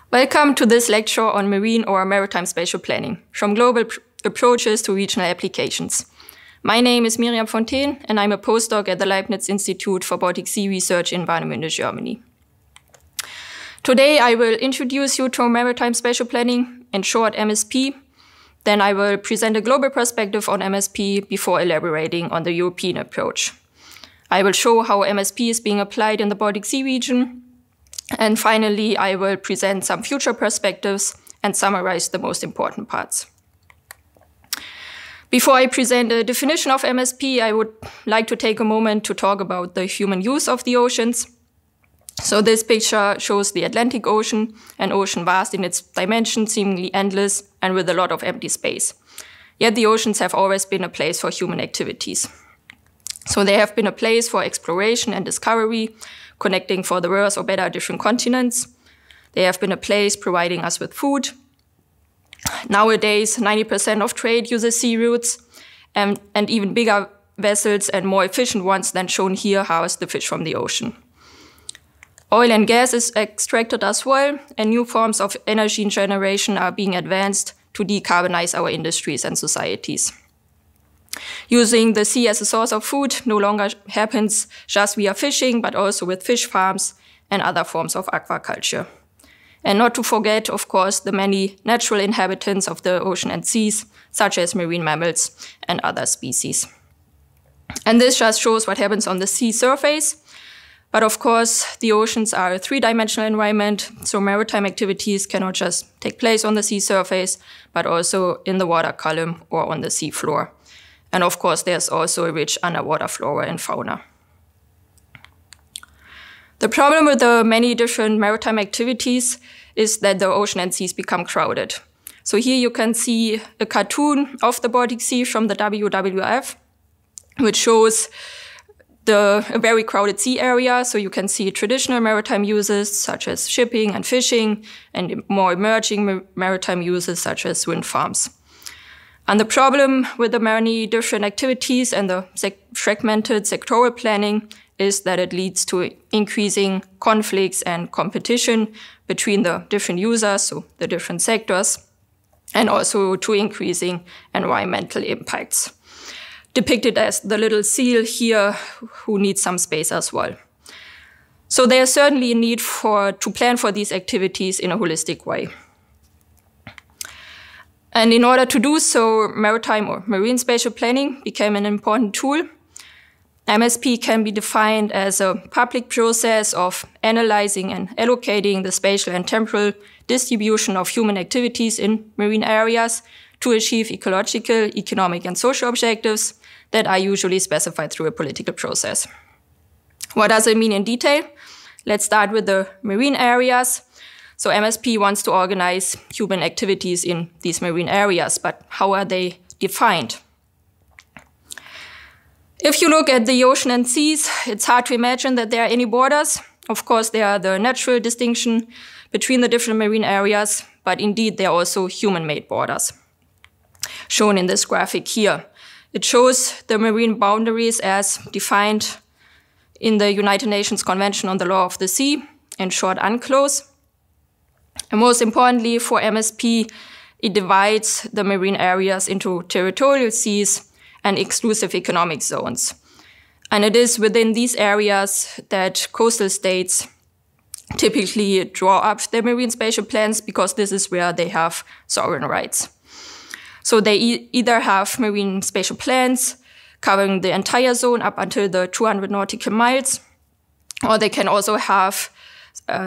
Welcome to this lecture on marine or maritime spatial planning, from global approaches to regional applications. My name is Miriam von Thenen, and I'm a postdoc at the Leibniz-Institute for Baltic Sea Research in Warnemünde, Germany. Today, I will introduce you to maritime spatial planning, in short MSP. Then I will present a global perspective on MSP before elaborating on the European approach. I will show how MSP is being applied in the Baltic Sea region. And finally, I will present some future perspectives and summarize the most important parts. Before I present a definition of MSP, I would like to take a moment to talk about the human use of the oceans. So this picture shows the Atlantic Ocean, an ocean vast in its dimensions, seemingly endless, and with a lot of empty space. Yet the oceans have always been a place for human activities. So they have been a place for exploration and discovery, connecting for the worse or better different continents. They have been a place providing us with food. Nowadays, 90% of trade uses sea routes, and even bigger vessels and more efficient ones than shown here harvest the fish from the ocean. Oil and gas is extracted as well, and new forms of energy generation are being advanced to decarbonize our industries and societies. Using the sea as a source of food no longer happens just via fishing, but also with fish farms and other forms of aquaculture. And not to forget, of course, the many natural inhabitants of the ocean and seas, such as marine mammals and other species. And this just shows what happens on the sea surface. But of course, the oceans are a three-dimensional environment, so maritime activities cannot just take place on the sea surface, but also in the water column or on the sea floor. And of course, there's also a rich underwater flora and fauna. The problem with the many different maritime activities is that the ocean and seas become crowded. So here you can see a cartoon of the Baltic Sea from the WWF, which shows a very crowded sea area. So you can see traditional maritime uses such as shipping and fishing, and more emerging maritime uses such as wind farms. And the problem with the many different activities and the fragmented sectoral planning is that it leads to increasing conflicts and competition between the different users, so the different sectors, and also to increasing environmental impacts, depicted as the little seal here who needs some space as well. So there's certainly a need to plan for these activities in a holistic way. And in order to do so, maritime or marine spatial planning became an important tool. MSP can be defined as a public process of analyzing and allocating the spatial and temporal distribution of human activities in marine areas to achieve ecological, economic, and social objectives that are usually specified through a political process. What does it mean in detail? Let's start with the marine areas. So MSP wants to organize human activities in these marine areas, but how are they defined? If you look at the ocean and seas, it's hard to imagine that there are any borders. Of course, there are the natural distinction between the different marine areas, but indeed there are also human-made borders, shown in this graphic here. It shows the marine boundaries as defined in the United Nations Convention on the Law of the Sea, in short, UNCLOS. And most importantly, for MSP, it divides the marine areas into territorial seas and exclusive economic zones. And it is within these areas that coastal states typically draw up their marine spatial plans, because this is where they have sovereign rights. So they either have marine spatial plans covering the entire zone up until the 200 nautical miles, or they can also have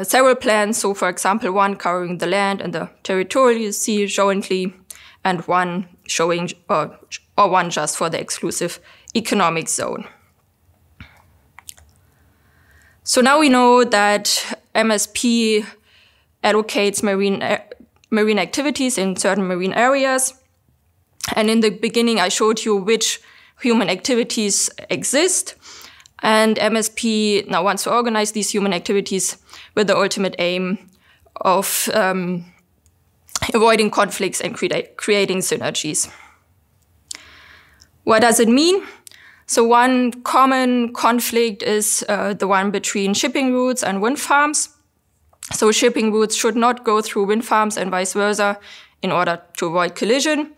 several plans, so for example, one covering the land and the territorial sea jointly, and one showing, or one just for the exclusive economic zone. So now we know that MSP allocates marine activities in certain marine areas. And in the beginning, I showed you which human activities exist. And MSP now wants to organize these human activities with the ultimate aim of avoiding conflicts and creating synergies. What does it mean? So one common conflict is the one between shipping routes and wind farms. So shipping routes should not go through wind farms and vice versa in order to avoid collision.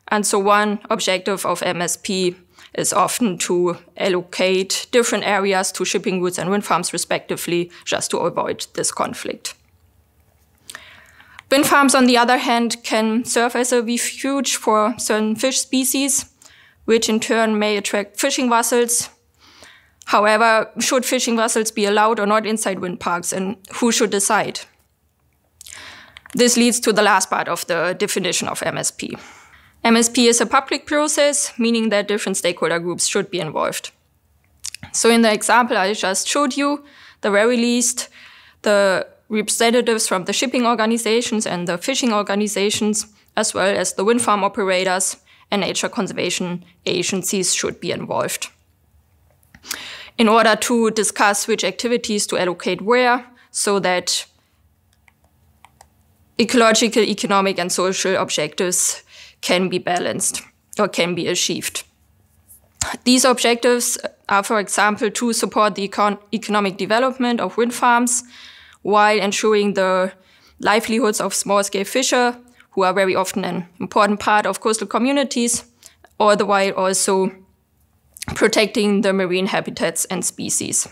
And so one objective of MSP is often to allocate different areas to shipping routes and wind farms respectively, just to avoid this conflict. Wind farms, on the other hand, can serve as a refuge for certain fish species, which in turn may attract fishing vessels. However, should fishing vessels be allowed or not inside wind parks, and who should decide? This leads to the last part of the definition of MSP. MSP is a public process, meaning that different stakeholder groups should be involved. So in the example I just showed you, the very least, the representatives from the shipping organizations and the fishing organizations, as well as the wind farm operators and nature conservation agencies should be involved in order to discuss which activities to allocate where, so that ecological, economic, and social objectives can be balanced or can be achieved. These objectives are, for example, to support the economic development of wind farms while ensuring the livelihoods of small-scale fisher, who are very often an important part of coastal communities, all the while also protecting the marine habitats and species.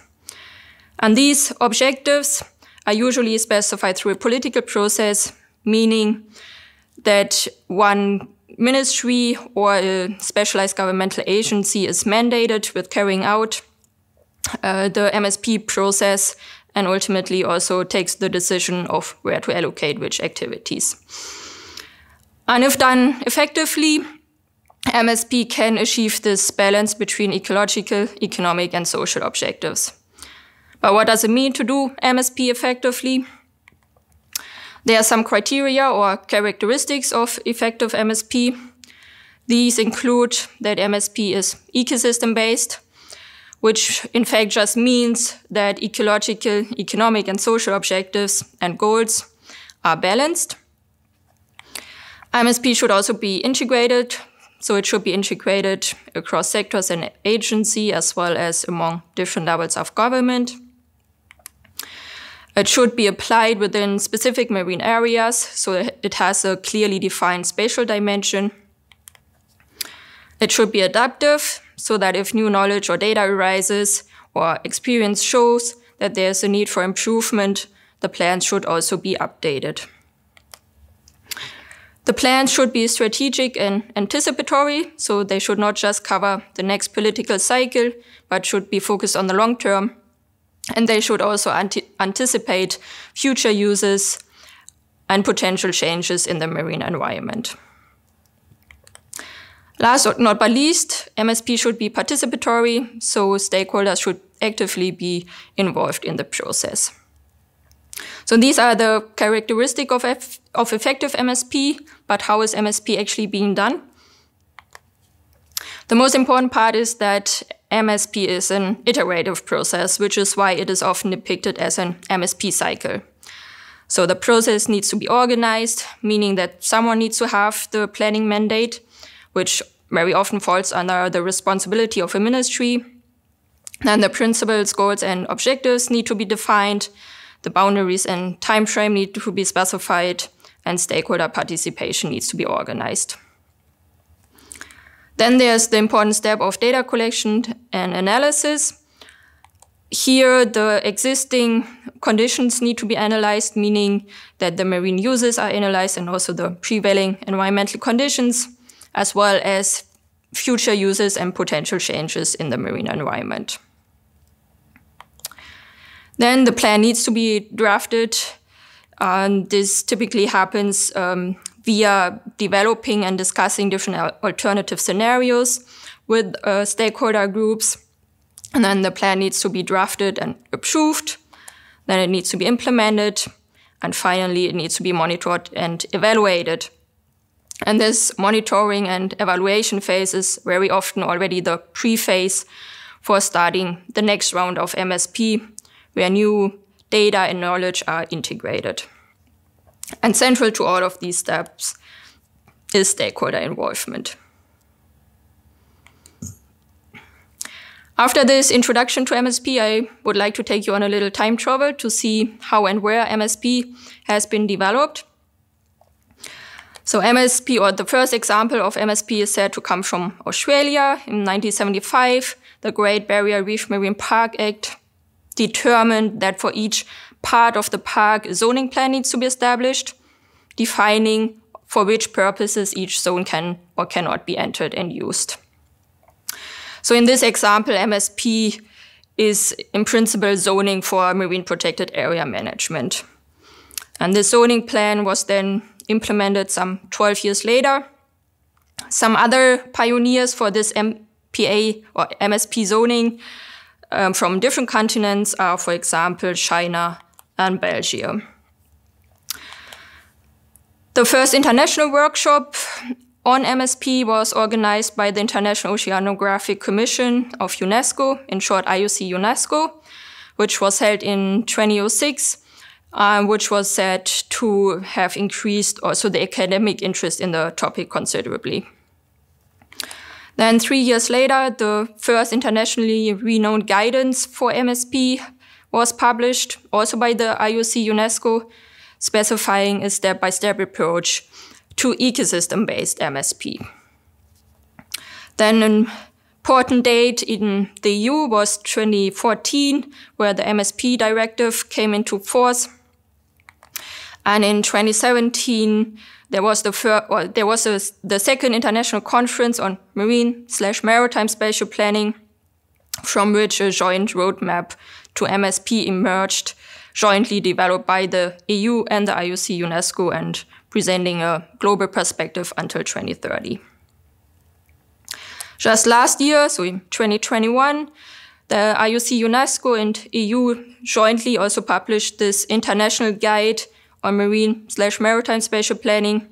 And these objectives are usually specified through a political process, meaning that one ministry or a specialized governmental agency is mandated with carrying out the MSP process and ultimately also takes the decision of where to allocate which activities. And if done effectively, MSP can achieve this balance between ecological, economic, and social objectives. But what does it mean to do MSP effectively? There are some criteria or characteristics of effective MSP. These include that MSP is ecosystem-based, which in fact just means that ecological, economic, and social objectives and goals are balanced. MSP should also be integrated, so it should be integrated across sectors and agency as well as among different levels of government. It should be applied within specific marine areas, so it has a clearly defined spatial dimension. It should be adaptive, so that if new knowledge or data arises or experience shows that there's a need for improvement, the plans should also be updated. The plans should be strategic and anticipatory, so they should not just cover the next political cycle, but should be focused on the long term. And they should also anticipate future uses and potential changes in the marine environment. Last but not least, MSP should be participatory, so stakeholders should actively be involved in the process. So these are the characteristics of effective MSP, but how is MSP actually being done? The most important part is that MSP is an iterative process, which is why it is often depicted as an MSP cycle. So the process needs to be organized, meaning that someone needs to have the planning mandate, which very often falls under the responsibility of a ministry. Then the principles, goals, and objectives need to be defined. The boundaries and time frame need to be specified, and stakeholder participation needs to be organized. Then there's the important step of data collection and analysis. Here, the existing conditions need to be analyzed, meaning that the marine uses are analyzed and also the prevailing environmental conditions, as well as future uses and potential changes in the marine environment. Then the plan needs to be drafted. This typically happens via developing and discussing different alternative scenarios with stakeholder groups. And then the plan needs to be drafted and approved. Then it needs to be implemented. And finally, it needs to be monitored and evaluated. And this monitoring and evaluation phase is very often already the pre-phase for starting the next round of MSP, where new data and knowledge are integrated. And central to all of these steps is stakeholder involvement. After this introduction to MSP, I would like to take you on a little time travel to see how and where MSP has been developed. So MSP, or the first example of MSP, is said to come from Australia. In 1975, the Great Barrier Reef Marine Park Act determined that for each part of the park, a zoning plan needs to be established, defining for which purposes each zone can or cannot be entered and used. So in this example, MSP is in principle zoning for marine protected area management. And the zoning plan was then implemented some 12 years later. Some other pioneers for this MPA or MSP zoning from different continents are, for example, China and Belgium. The first international workshop on MSP was organized by the International Oceanographic Commission of UNESCO, in short IOC UNESCO, which was held in 2006, which was said to have increased also the academic interest in the topic considerably. Then 3 years later, the first internationally renowned guidance for MSP was published, also by the IOC UNESCO, specifying a step-by-step approach to ecosystem-based MSP. Then an important date in the EU was 2014, where the MSP Directive came into force. And in 2017, there was the second international conference on marine/maritime spatial planning, from which a joint roadmap to MSP emerged, jointly developed by the EU and the IOC UNESCO and presenting a global perspective until 2030. Just last year, so in 2021, the IOC UNESCO and EU jointly also published this international guide on marine/maritime spatial planning.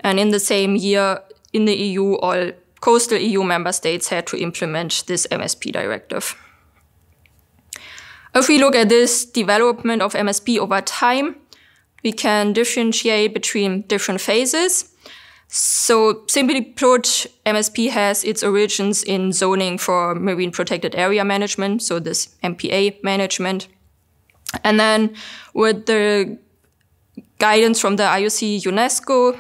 And in the same year, in the EU, all coastal EU member states had to implement this MSP directive. If we look at this development of MSP over time, we can differentiate between different phases. So simply put, MSP has its origins in zoning for marine protected area management, so this MPA management. And then with the guidance from the IOC UNESCO,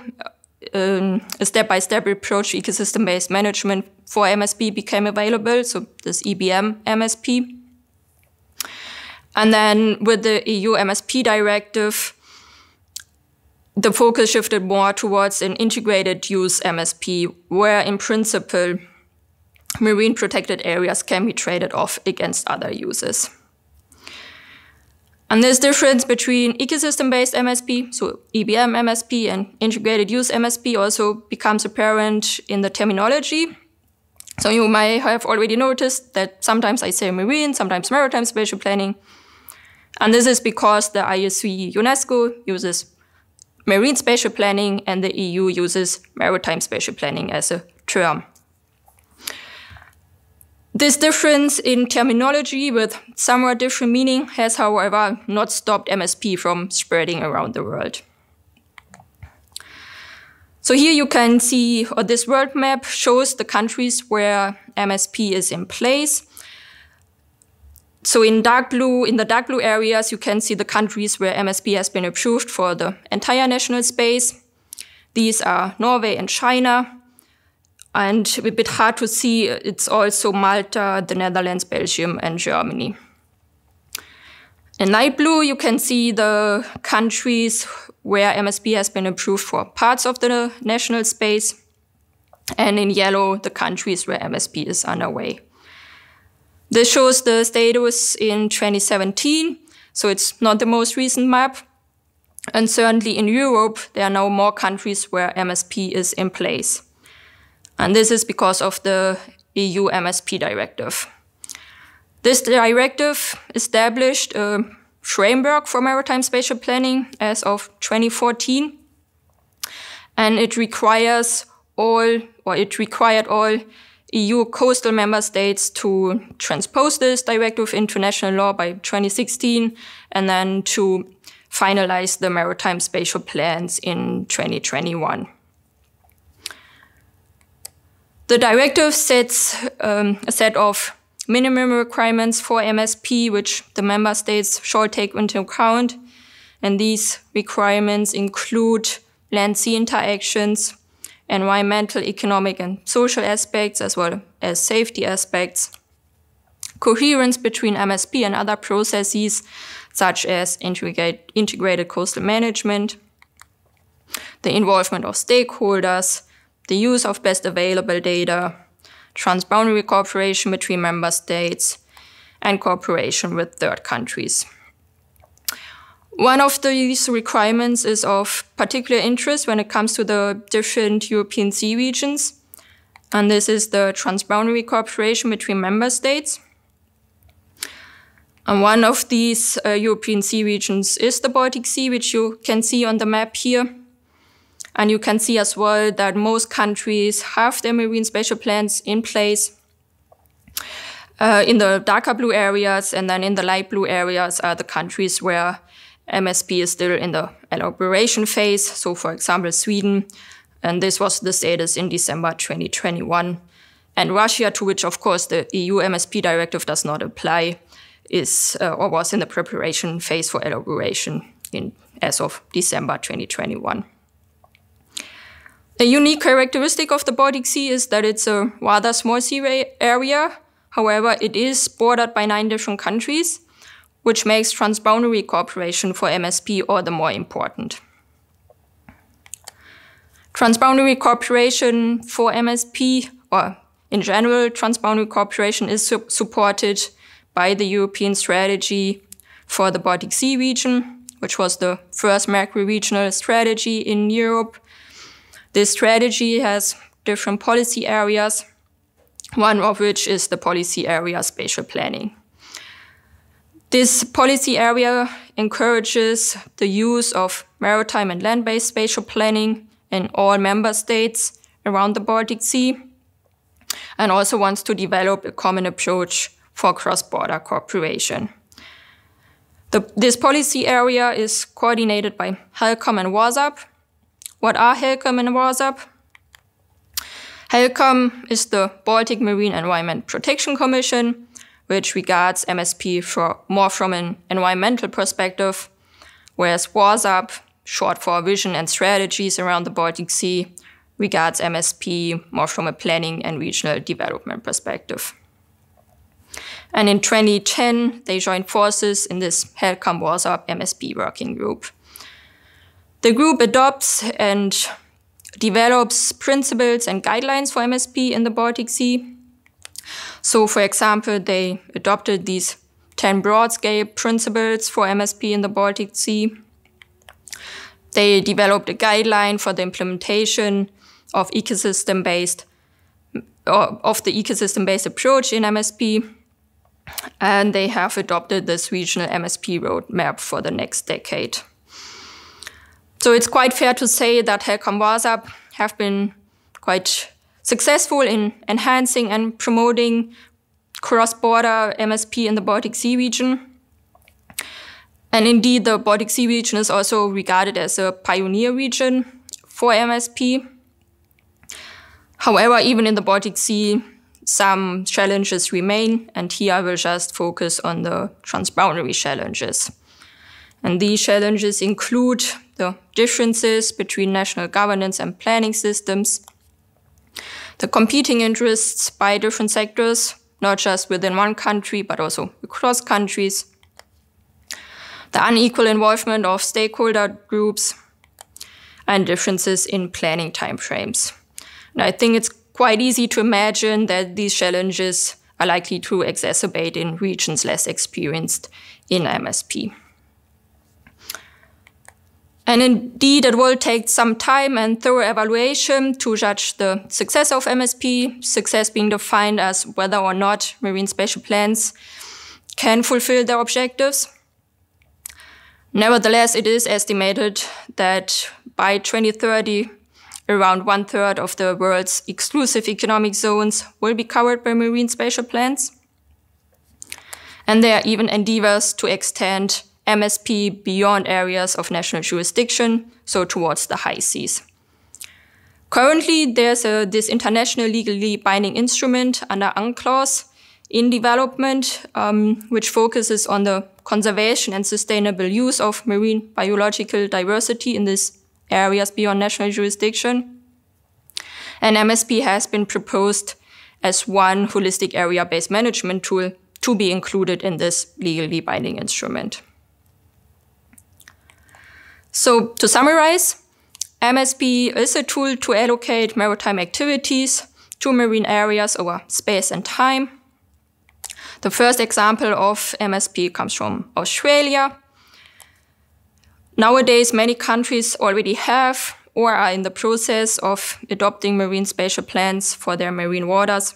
a step-by-step approach to ecosystem-based management for MSP became available, so this EBM MSP. And then with the EU MSP Directive, the focus shifted more towards an integrated use MSP, where in principle, marine protected areas can be traded off against other uses. And this difference between ecosystem-based MSP, so EBM MSP, and integrated use MSP also becomes apparent in the terminology. So you may have already noticed that sometimes I say marine, sometimes maritime spatial planning. And this is because the IOC UNESCO uses marine spatial planning and the EU uses maritime spatial planning as a term. This difference in terminology with somewhat different meaning has, however, not stopped MSP from spreading around the world. So here you can see, or this world map shows the countries where MSP is in place. So in the dark blue areas, you can see the countries where MSP has been approved for the entire national space. These are Norway and China. And a bit hard to see, it's also Malta, the Netherlands, Belgium, and Germany. In light blue, you can see the countries where MSP has been approved for parts of the national space. And in yellow, the countries where MSP is underway. This shows the status in 2017, so it's not the most recent map. And certainly in Europe, there are now more countries where MSP is in place. And this is because of the EU MSP Directive. This directive established a framework for maritime spatial planning as of 2014. And it required all EU coastal member states to transpose this directive into national law by 2016, and then to finalize the maritime spatial plans in 2021. The directive sets a set of minimum requirements for MSP, which the member states shall take into account. And these requirements include land-sea interactions, environmental, economic, and social aspects, as well as safety aspects, coherence between MSP and other processes, such as integrated coastal management, the involvement of stakeholders, the use of best available data, transboundary cooperation between member states, and cooperation with third countries. One of these requirements is of particular interest when it comes to the different European sea regions, and this is the transboundary cooperation between member states. And one of these European sea regions is the Baltic Sea, which you can see on the map here. And you can see as well that most countries have their marine spatial plans in place. In the darker blue areas and then in the light blue areas are the countries where MSP is still in the elaboration phase. So for example, Sweden, and this was the status in December 2021. And Russia, to which of course the EU MSP Directive does not apply, is or was in the preparation phase for elaboration as of December 2021. A unique characteristic of the Baltic Sea is that it's a rather small sea area. However, it is bordered by 9 different countries, which makes transboundary cooperation for MSP all the more important. Transboundary cooperation for MSP, or in general, transboundary cooperation is supported by the European strategy for the Baltic Sea region, which was the first macro-regional strategy in Europe. This strategy has different policy areas, one of which is the policy area spatial planning. This policy area encourages the use of maritime and land-based spatial planning in all member states around the Baltic Sea, and also wants to develop a common approach for cross-border cooperation. This policy area is coordinated by HELCOM and WASAP. What are HELCOM and WASAP? HELCOM is the Baltic Marine Environment Protection Commission, which regards MSP more from an environmental perspective, whereas WASAP, short for Vision and Strategies around the Baltic Sea, regards MSP more from a planning and regional development perspective. And in 2010, they joined forces in this HELCOM-WASAP MSP working group. The group adopts and develops principles and guidelines for MSP in the Baltic Sea. So, for example, they adopted these 10 broad-scale principles for MSP in the Baltic Sea. They developed a guideline for the implementation of the ecosystem-based approach in MSP. And they have adopted this regional MSP roadmap for the next decade. So it's quite fair to say that HELCOM-WASAP have been quite successful in enhancing and promoting cross-border MSP in the Baltic Sea region. And indeed, the Baltic Sea region is also regarded as a pioneer region for MSP. However, even in the Baltic Sea, some challenges remain, and here I will just focus on the transboundary challenges. And these challenges include the differences between national governance and planning systems, the competing interests by different sectors, not just within one country, but also across countries, the unequal involvement of stakeholder groups, and differences in planning timeframes. And I think it's quite easy to imagine that these challenges are likely to exacerbate in regions less experienced in MSP. And indeed, it will take some time and thorough evaluation to judge the success of MSP, success being defined as whether or not marine spatial plans can fulfill their objectives. Nevertheless, it is estimated that by 2030, around 1/3 of the world's exclusive economic zones will be covered by marine spatial plans. And there are even endeavors to extend MSP beyond areas of national jurisdiction, so towards the high seas. Currently, there's this international legally binding instrument under UNCLOS in development, which focuses on the conservation and sustainable use of marine biological diversity in these areas beyond national jurisdiction. And MSP has been proposed as one holistic area-based management tool to be included in this legally binding instrument. So to summarize, MSP is a tool to allocate maritime activities to marine areas over space and time. The first example of MSP comes from Australia. Nowadays, many countries already have or are in the process of adopting marine spatial plans for their marine waters.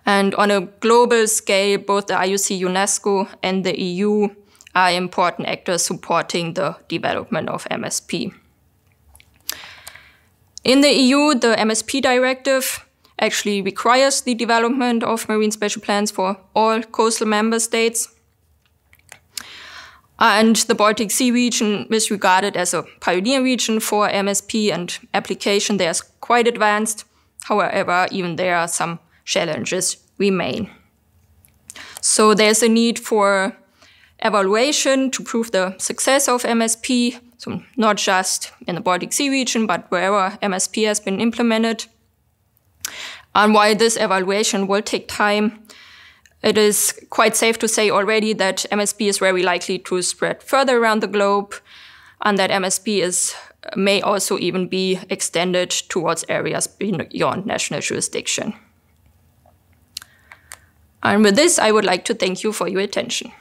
And on a global scale, both the IUC, UNESCO, and the EU are important actors supporting the development of MSP. In the EU, the MSP Directive actually requires the development of marine spatial plans for all coastal member states. And the Baltic Sea region is regarded as a pioneer region for MSP, and application there is quite advanced. However, even there some challenges remain. So there's a need for evaluation to prove the success of MSP, so not just in the Baltic Sea region, but wherever MSP has been implemented. And while this evaluation will take time, it is quite safe to say already that MSP is very likely to spread further around the globe, and that MSP may also even be extended towards areas beyond national jurisdiction. And with this, I would like to thank you for your attention.